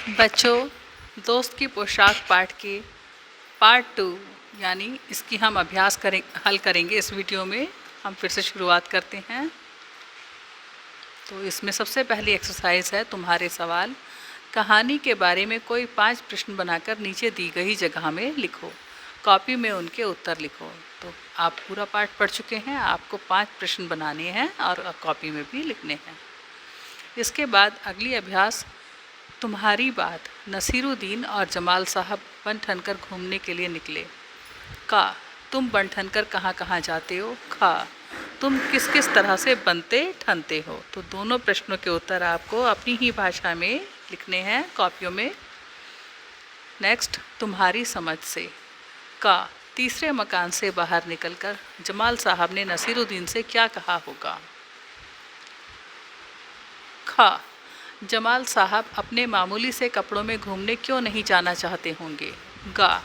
बच्चों, दोस्त की पोशाक पाठ के पार्ट 2 यानी इसकी हम हल करेंगे। इस वीडियो में हम फिर से शुरुआत करते हैं। तो इसमें सबसे पहली एक्सरसाइज है तुम्हारे सवाल। कहानी के बारे में कोई 5 प्रश्न बनाकर नीचे दी गई जगह में लिखो। कॉपी में उनके उत्तर लिखो। तो आप पूरा पाठ पढ़ चुके हैं, आपको 5 प्रश्न बनाने हैं और कॉपी में भी लिखने हैं। इसके बाद अगली अभ्यास, तुम्हारी बात। नसीरुद्दीन और जमाल साहब बन ठनकर घूमने के लिए निकले। का, तुम बन ठनकर कहाँ कहाँ जाते हो। खा, तुम किस किस तरह से बनते ठनते हो। तो दोनों प्रश्नों के उत्तर आपको अपनी ही भाषा में लिखने हैं कॉपियों में। नेक्स्ट, तुम्हारी समझ से। का, तीसरे मकान से बाहर निकलकर जमाल साहब ने नसीरुद्दीन से क्या कहा होगा। खा, जमाल साहब अपने मामूली से कपड़ों में घूमने क्यों नहीं जाना चाहते होंगे। गा,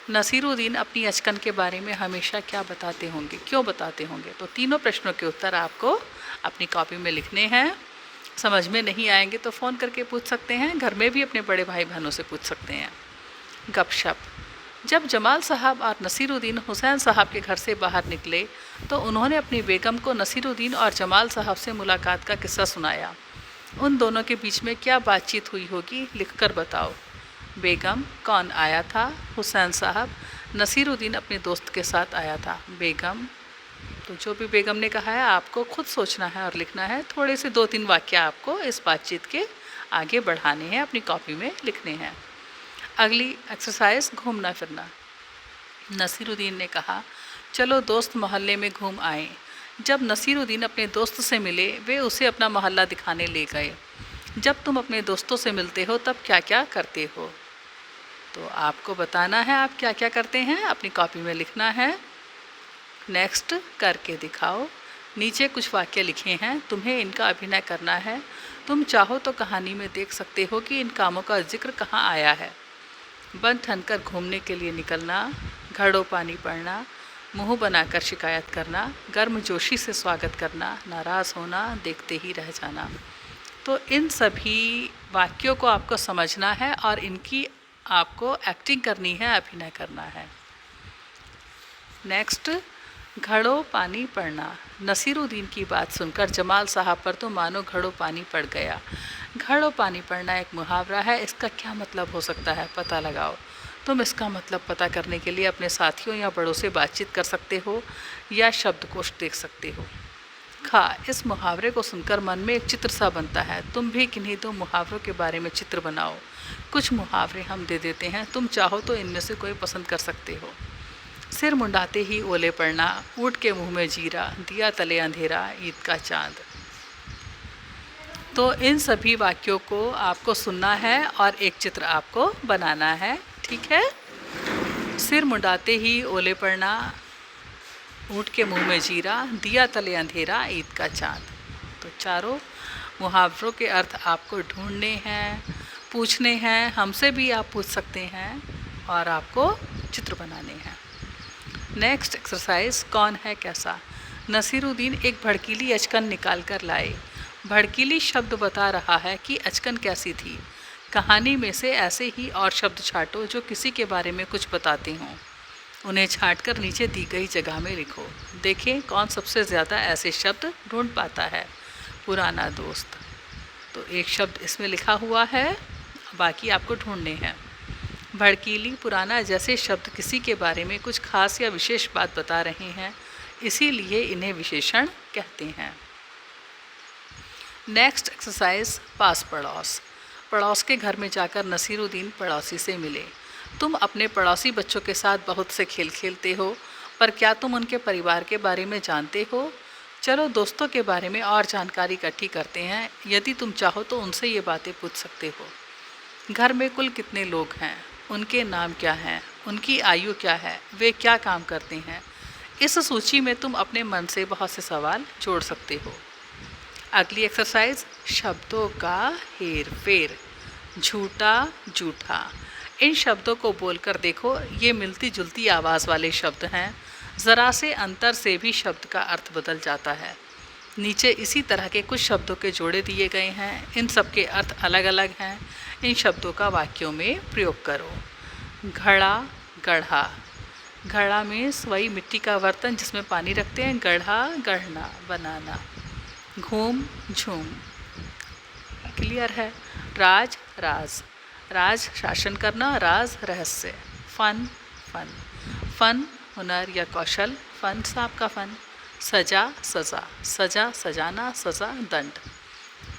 नसीरुद्दीन अपनी अचकन के बारे में हमेशा क्या बताते होंगे, क्यों बताते होंगे। तो तीनों प्रश्नों के उत्तर आपको अपनी कॉपी में लिखने हैं। समझ में नहीं आएंगे तो फ़ोन करके पूछ सकते हैं, घर में भी अपने बड़े भाई बहनों से पूछ सकते हैं। गपशप, जब जमाल साहब और नसीरुद्दीन हुसैन साहब के घर से बाहर निकले तो उन्होंने अपनी बेगम को नसीरुद्दीन और जमाल साहब से मुलाकात का किस्सा सुनाया। उन दोनों के बीच में क्या बातचीत हुई होगी, लिखकर बताओ। बेगम, कौन आया था। हुसैन साहब, नसीरुद्दीन अपने दोस्त के साथ आया था। बेगम, तो जो भी बेगम ने कहा है आपको खुद सोचना है और लिखना है। थोड़े से 2-3 वाक्य आपको इस बातचीत के आगे बढ़ाने हैं, अपनी कॉपी में लिखने हैं। अगली एक्सरसाइज, घूमना फिरना। नसीरुद्दीन ने कहा, चलो दोस्त मोहल्ले में घूम आए। जब नसीरुद्दीन अपने दोस्त से मिले वे उसे अपना मोहल्ला दिखाने ले गए। जब तुम अपने दोस्तों से मिलते हो तब क्या क्या करते हो। तो आपको बताना है आप क्या क्या करते हैं, अपनी कॉपी में लिखना है। नेक्स्ट, करके दिखाओ। नीचे कुछ वाक्य लिखे हैं, तुम्हें इनका अभिनय करना है। तुम चाहो तो कहानी में देख सकते हो कि इन कामों का जिक्र कहाँ आया है। बन ठनकर घूमने के लिए निकलना, घड़ों पानी पड़ना, मुंह बनाकर शिकायत करना, गर्मजोशी से स्वागत करना, नाराज़ होना, देखते ही रह जाना। तो इन सभी वाक्यों को आपको समझना है और इनकी आपको एक्टिंग करनी है, अभिनय करना है। नेक्स्ट, घड़ों पानी पड़ना। नसीरुद्दीन की बात सुनकर जमाल साहब पर तो मानो घड़ों पानी पड़ गया। घड़ों पानी पड़ना एक मुहावरा है, इसका क्या मतलब हो सकता है, पता लगाओ। तुम इसका मतलब पता करने के लिए अपने साथियों या बड़ों से बातचीत कर सकते हो या शब्दकोश देख सकते हो। खा, इस मुहावरे को सुनकर मन में एक चित्र सा बनता है। तुम भी किन्हीं 2 मुहावरों के बारे में चित्र बनाओ। कुछ मुहावरे हम दे देते हैं, तुम चाहो तो इनमें से कोई पसंद कर सकते हो। सिर मुंडाते ही ओले पड़ना, ऊँट के मुंह में जीरा, दिया तले अंधेरा, ईद का चांद। तो इन सभी वाक्यों को आपको सुनना है और एक चित्र आपको बनाना है, ठीक है। सिर मुंडाते ही ओले पड़ना, ऊँट के मुंह में जीरा, दिया तले अंधेरा, ईद का चांद। तो चारों मुहावरों के अर्थ आपको ढूंढने हैं, पूछने हैं, हमसे भी आप पूछ सकते हैं और आपको चित्र बनाने हैं। नेक्स्ट एक्सरसाइज, कौन है कैसा। नसीरुद्दीन एक भड़कीली अचकन निकाल कर लाए। भड़कीली शब्द बता रहा है कि अचकन कैसी थी। कहानी में से ऐसे ही और शब्द छांटो जो किसी के बारे में कुछ बताते हों। उन्हें छांटकर नीचे दी गई जगह में लिखो। देखें कौन सबसे ज़्यादा ऐसे शब्द ढूंढ पाता है। पुराना दोस्त, तो एक शब्द इसमें लिखा हुआ है, बाकी आपको ढूंढने हैं। भड़कीली, पुराना जैसे शब्द किसी के बारे में कुछ खास या विशेष बात बता रहे हैं, इसीलिए इन्हें विशेषण कहते हैं। नेक्स्ट एक्सरसाइज, पास पड़ोस। पड़ोस के घर में जाकर नसीरुद्दीन पड़ोसी से मिले। तुम अपने पड़ोसी बच्चों के साथ बहुत से खेल खेलते हो, पर क्या तुम उनके परिवार के बारे में जानते हो। चलो दोस्तों के बारे में और जानकारी इकट्ठी करते हैं। यदि तुम चाहो तो उनसे ये बातें पूछ सकते हो। घर में कुल कितने लोग हैं, उनके नाम क्या हैं, उनकी आयु क्या है, वे क्या काम करते हैं। इस सूची में तुम अपने मन से बहुत से सवाल जोड़ सकते हो। अगली एक्सरसाइज, शब्दों का हेर फेर। झूठा, जूठा, इन शब्दों को बोलकर देखो, ये मिलती जुलती आवाज़ वाले शब्द हैं। ज़रा से अंतर से भी शब्द का अर्थ बदल जाता है। नीचे इसी तरह के कुछ शब्दों के जोड़े दिए गए हैं, इन सब के अर्थ अलग अलग हैं। इन शब्दों का वाक्यों में प्रयोग करो। घड़ा, गढ़ा। घड़ा मीन्स वही मिट्टी का बर्तन जिसमें पानी रखते हैं। गढ़ा, गढ़ना, बनाना। घूम, झूम। क्लियर है। राज, राज। राज शासन करना, राज रहस्य। Fun, fun. फन हुनर या कौशल, फन सांप का फन। सजा, सजा। सजा सजाना, सजा दंड।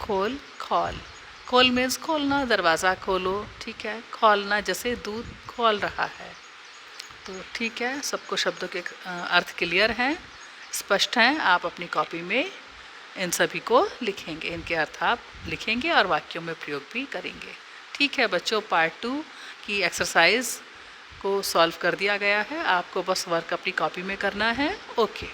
खोल, खौल। खोल मीन्स खोलना, दरवाज़ा खोलो, ठीक है। खौलना जैसे दूध खौल रहा है। तो ठीक है, सबको शब्दों के अर्थ क्लियर हैं, स्पष्ट हैं। आप अपनी कॉपी में इन सभी को लिखेंगे, इनके अर्थ आप लिखेंगे और वाक्यों में प्रयोग भी करेंगे। ठीक है बच्चों, पार्ट 2 की एक्सरसाइज को सॉल्व कर दिया गया है। आपको बस वर्क अपनी कॉपी में करना है। ओके।